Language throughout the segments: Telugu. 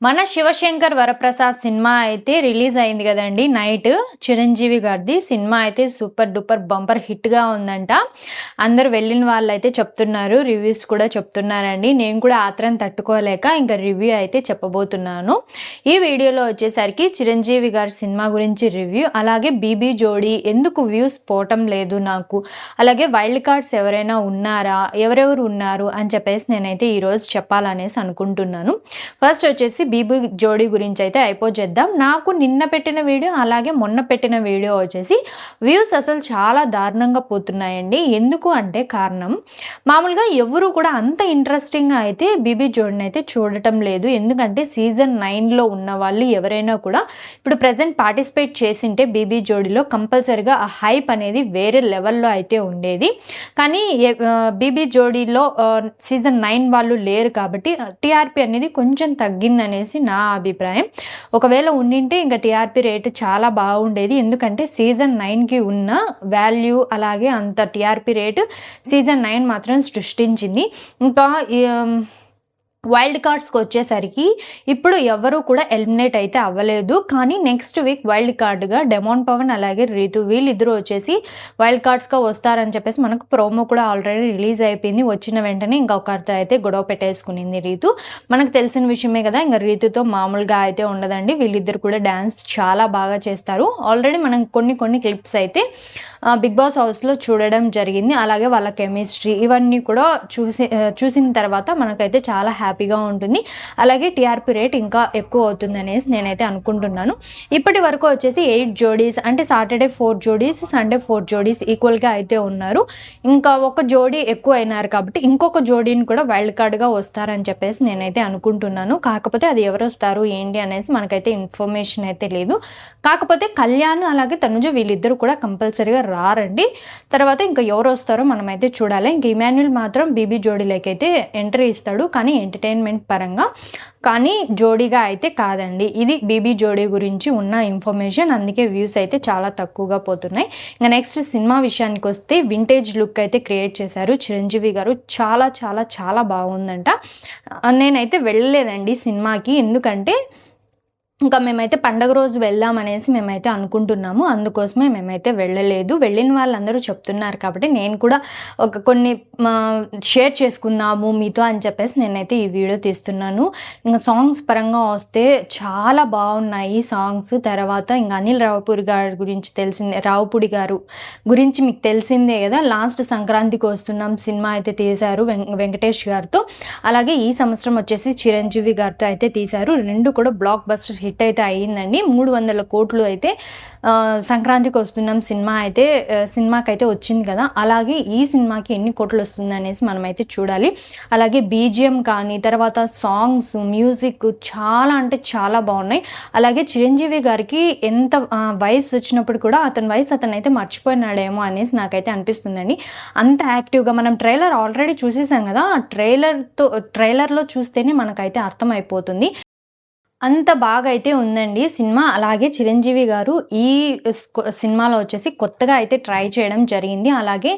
మన 'శివశంకర్ వరప్రసాద్' సినిమా అయితే రిలీజ్ అయింది గదండీ నైట్. చిరంజీవి గారిది. సినిమా అయితే సూపర్ డూపర్ బంపర్ హిట్‌గా ఉందంట. అందరూ వెళ్ళిన వాళ్ళైతే చెప్తున్నారు. రివ్యూస్ కూడా చెప్తున్నారండి. నేను కూడా ఆత్రం తట్టుకోలేక ఇంక రివ్యూ అయితే చెప్పబోతున్నాను. ఈ వీడియోలో వచ్చేసరికి చిరంజీవి గారి సినిమా గురించి రివ్యూ, అలాగే 'బీబీ జోడీ' ఎందుకు వ్యూస్ పోవటం లేదు నాకు, అలాగే వైల్డ్ కార్డ్స్ ఎవరైనా ఉన్నారా? ఎవరెవరు ఉన్నారు? అని చెప్పేసి నేనైతే ఈరోజు చెప్పాలనేసి అనుకుంటున్నాను. ఫస్ట్ వచ్చేసి 'బీబీ జోడీ' గురించి అయితే అయిపోజేద్దాం. నాకు నిన్న పెట్టిన వీడియో, అలాగే మొన్న పెట్టిన వీడియో వచ్చేసి వ్యూస్ అసలు చాలా దారుణంగా పోతున్నాయండి. ఎందుకు అంటే కారణం, మామూలుగా ఎవరు కూడా అంత ఇంట్రెస్టింగ్‌గా అయితే 'బీబీ జోడీని' అయితే చూడటం లేదు. ఎందుకంటే సీజన్ 9లో ఉన్న వాళ్ళు ఎవరైనా కూడా ఇప్పుడు ప్రెజెంట్ పార్టిసిపేట్ చేసింటే 'బీబీ జోడీలో' కంపల్సరీగా ఆ హైప్ అనేది వేరే లెవెల్‌లో అయితే ఉండేది. కానీ 'బీబీ జోడీలో' సీజన్ 9 వాళ్ళు లేరు కాబట్టి టీఆర్పీ అనేది కొంచెం తగ్గిందనేసి నా అభిప్రాయం. ఒకవేళ ఉండింటే ఇంక టీఆర్పీ రేట్ చాలా బాగుండేది. ఎందుకంటే సీజన్ 9కి ఉన్న వాల్యూ, అలాగే అంత టీఆర్పీ రేటు సీజన్ 9 మాత్రం సృష్టించింది. ఇంకా వైల్డ్ కార్డ్స్‌కొచ్చేసరికి ఇప్పుడు ఎవరు కూడా ఎలిమినేట్ అయితే అవ్వలేదు. కానీ నెక్స్ట్ వీక్ వైల్డ్ కార్డ్‌గా డెమాన్ పవన్ అలాగే రీతు వీళ్ళిద్దరూ వచ్చేసి వైల్డ్ కార్డ్స్‌గా వస్తారని చెప్పేసి మనకు ప్రోమో కూడా ఆల్రెడీ రిలీజ్ అయిపోయింది. వచ్చిన వెంటనే ఇంకొకరితో అయితే గొడవ పెట్టేసుకునింది రీతు. మనకు తెలిసిన విషయమే కదా! ఇంక రీతుతో మామూలుగా అయితే ఉండదండి. వీళ్ళిద్దరు కూడా డాన్స్ చాలా బాగా చేస్తారు. ఆల్రెడీ మనం కొన్ని క్లిప్స్ అయితే బిగ్ బాస్ హౌస్‌లో చూడడం జరిగింది. అలాగే వాళ్ళ కెమిస్ట్రీ ఇవన్నీ కూడా చూసిన తర్వాత మనకైతే చాలా హ్యాపీగా ఉంటుంది. అలాగే టీఆర్పీ రేట్ ఇంకా ఎక్కువ అవుతుందనేసి నేనైతే అనుకుంటున్నాను. ఇప్పటి వరకు వచ్చేసి 8 జోడీస్, అంటే సాటర్డే 4 జోడీస్, సండే 4 జోడీస్ ఈక్వల్‌గా అయితే ఉన్నారు. ఇంకా ఒక జోడీ ఎక్కువ అయినారు కాబట్టి ఇంకొక జోడీని కూడా వైల్డ్ కార్డ్‌గా వస్తారని చెప్పేసి నేనైతే అనుకుంటున్నాను. కాకపోతే అది ఎవరొస్తారు ఏంటి అనేసి మనకైతే ఇన్ఫర్మేషన్ అయితే లేదు. కాకపోతే కళ్యాణ్ అలాగే తనుజ వీళ్ళిద్దరూ కూడా కంపల్సరీగా రారండి. తర్వాత ఇంకా ఎవరొస్తారో మనమైతే చూడాలి. ఇంక ఇమాన్యుల్ మాత్రం 'బీబీ జోడీ'లోకైతే ఎంట్రీ ఇస్తాడు, కానీ ఎంటర్‌టైన్‌మెంట్ పరంగా, కానీ జోడీగా అయితే కాదండి. ఇది 'బీబీ జోడీ' గురించి ఉన్న ఇన్ఫర్మేషన్. అందుకే వ్యూస్ అయితే చాలా తక్కువగా పోతున్నాయి. ఇంక నెక్స్ట్ సినిమా విషయానికొస్తే వింటేజ్ లుక్ అయితే క్రియేట్ చేశారు చిరంజీవి గారు. చాలా చాలా చాలా బాగుందంట. నేనైతే వెళ్ళలేదండి సినిమాకి. ఎందుకంటే ఇంకా మేమైతే పండగ రోజు వెళ్దామనేసి మేమైతే అనుకుంటున్నాము. అందుకోసమే మేమైతే వెళ్ళలేదు. వెళ్ళిన వాళ్ళందరూ చెప్తున్నారు కాబట్టి నేను కూడా కొన్ని షేర్ చేసుకుందాము మీతో అని చెప్పేసి నేనైతే ఈ వీడియో తీస్తున్నాను. ఇంకా సాంగ్స్ పరంగా వస్తే చాలా బాగున్నాయి సాంగ్స్. తర్వాత ఇంకా అనిల్ రావుపూడి గారి గురించి రావుపూడి గారు గురించి మీకు తెలిసిందే కదా! లాస్ట్ సంక్రాంతికి వస్తున్నాం సినిమా అయితే తీశారు వెంకటేష్ గారితో. అలాగే ఈ సంవత్సరం వచ్చేసి చిరంజీవి గారితో అయితే తీశారు. రెండు కూడా బ్లాక్ బస్టర్ హిట్ అయితే అయ్యిందండి. 300 కోట్లు అయితే సంక్రాంతికి వస్తున్నాం సినిమాకైతే వచ్చింది కదా! అలాగే ఈ సినిమాకి ఎన్ని కోట్లు వస్తుంది అనేసి మనమైతే చూడాలి. అలాగే బీజిఎం కానీ, తర్వాత సాంగ్స్, మ్యూజిక్ చాలా అంటే చాలా బాగున్నాయి. అలాగే చిరంజీవి గారికి ఎంత వయసు వచ్చినప్పుడు కూడా అతనైతే మర్చిపోయినాడేమో అనేసి నాకైతే అనిపిస్తుందండి. అంత యాక్టివ్గా మనం ట్రైలర్ ఆల్రెడీ చూసేసాం కదా! ఆ ట్రైలర్లో చూస్తేనే మనకైతే అర్థమైపోతుంది. అంత బాగా అయితే ఉందండి సినిమా. అలాగే చిరంజీవి గారు ఈ సినిమాలో వచ్చేసి కొత్తగా అయితే ట్రై చేయడం జరిగింది. అలాగే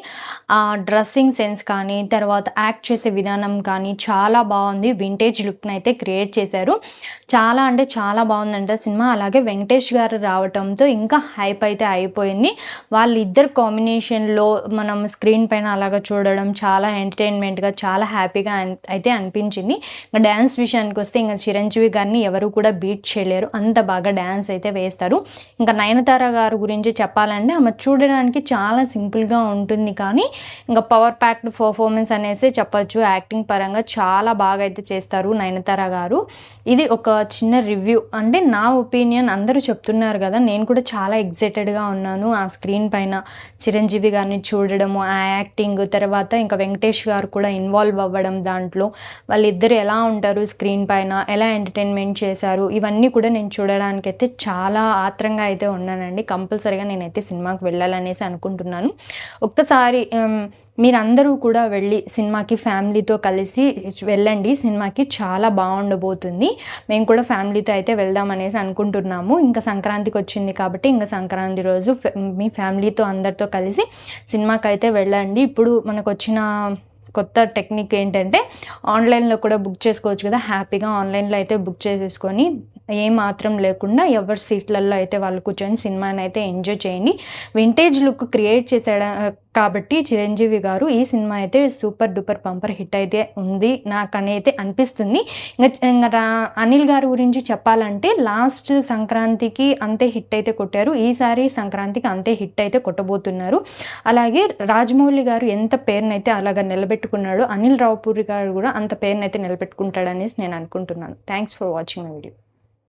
డ్రెస్సింగ్ సెన్స్ కానీ, తర్వాత యాక్ట్ చేసే విధానం కానీ చాలా బాగుంది. వింటేజ్ లుక్‌ని అయితే క్రియేట్ చేశారు. చాలా అంటే చాలా బాగుందంట సినిమా. అలాగే వెంకటేష్ గారు రావటంతో ఇంకా హైప్ అయితే అయిపోయింది. వాళ్ళిద్దరు కాంబినేషన్‌లో మనం స్క్రీన్ పైన అలాగా చూడడం చాలా ఎంటర్‌టైన్‌మెంట్‌గా, చాలా హ్యాపీగా అయితే అనిపించింది. డ్యాన్స్ విషయానికి వస్తే ఇంకా చిరంజీవి గారిని ఎవరు కూడా బీట్ చేయలేరు. అంత బాగా డ్యాన్స్ అయితే వేస్తారు. ఇంకా నయనతార గారు గురించి చెప్పాలంటే ఆమె చూడడానికి చాలా సింపుల్‌గా ఉంటుంది, కానీ ఇంకా పవర్ ప్యాక్డ్ పర్ఫార్మెన్స్ అనేసి చెప్పొచ్చు. యాక్టింగ్ పరంగా చాలా బాగా అయితే చేస్తారు నయనతార గారు. ఇది ఒక చిన్న రివ్యూ. అంటే నా ఒపీనియన్. అందరూ చెప్తున్నారు కదా! నేను కూడా చాలా ఎక్సైటెడ్‌గా ఉన్నాను ఆ స్క్రీన్ పైన చిరంజీవి గారిని చూడడము, ఆ యాక్టింగ్, తర్వాత ఇంకా వెంకటేష్ గారు కూడా ఇన్వాల్వ్ అవ్వడం దాంట్లో. వాళ్ళిద్దరు ఎలా ఉంటారు స్క్రీన్ పైన, ఎలా ఎంటర్‌టైన్‌మెంట్ చేశారు, ఇవన్నీ కూడా నేను చూడడానికైతే చాలా ఆత్రంగా అయితే ఉన్నానండి. కంపల్సరీగా నేనైతే సినిమాకి వెళ్ళాలనేసి అనుకుంటున్నాను. ఒక్కసారి మీరందరూ కూడా వెళ్ళి సినిమాకి ఫ్యామిలీతో కలిసి వెళ్ళండి. సినిమాకి చాలా బాగుండబోతుంది. మేము కూడా ఫ్యామిలీతో అయితే వెళ్దామనేసి అనుకుంటున్నాము. ఇంకా సంక్రాంతికి వచ్చింది కాబట్టి ఇంకా సంక్రాంతి రోజు మీ ఫ్యామిలీతో అందరితో కలిసి సినిమాకి అయితే వెళ్ళండి. ఇప్పుడు మనకు వచ్చిన కొత్త టెక్నిక్ ఏంటంటే ఆన్లైన్లో కూడా బుక్ చేసుకోవచ్చు కదా, హ్యాపీగా ఆన్లైన్లో అయితే బుక్ చేసేసుకొని ఏమాత్రం లేకుండా ఎవరి సీట్లలో అయితే వాళ్ళు కూర్చొని సినిమాని అయితే ఎంజాయ్ చేయండి. వింటేజ్ లుక్ క్రియేట్ చేశాడు కాబట్టి చిరంజీవి గారు ఈ సినిమా అయితే సూపర్ డూపర్ బంపర్ హిట్ అయితే ఉంది నాకని అయితే అనిపిస్తుంది. ఇంకా అనిల్ గారి గురించి చెప్పాలంటే లాస్ట్ సంక్రాంతికి అంతే హిట్ అయితే కొట్టారు, ఈసారి సంక్రాంతికి అంతే హిట్ అయితే కొట్టబోతున్నారు. అలాగే రాజమౌళి గారు ఎంత పేరునైతే అలాగా నిలబెట్టుకున్నాడో అనిల్ రావుపూరి గారు కూడా అంత పేరునైతే నిలబెట్టుకుంటాడనేసి నేను అనుకుంటున్నాను. Thanks for watching my video.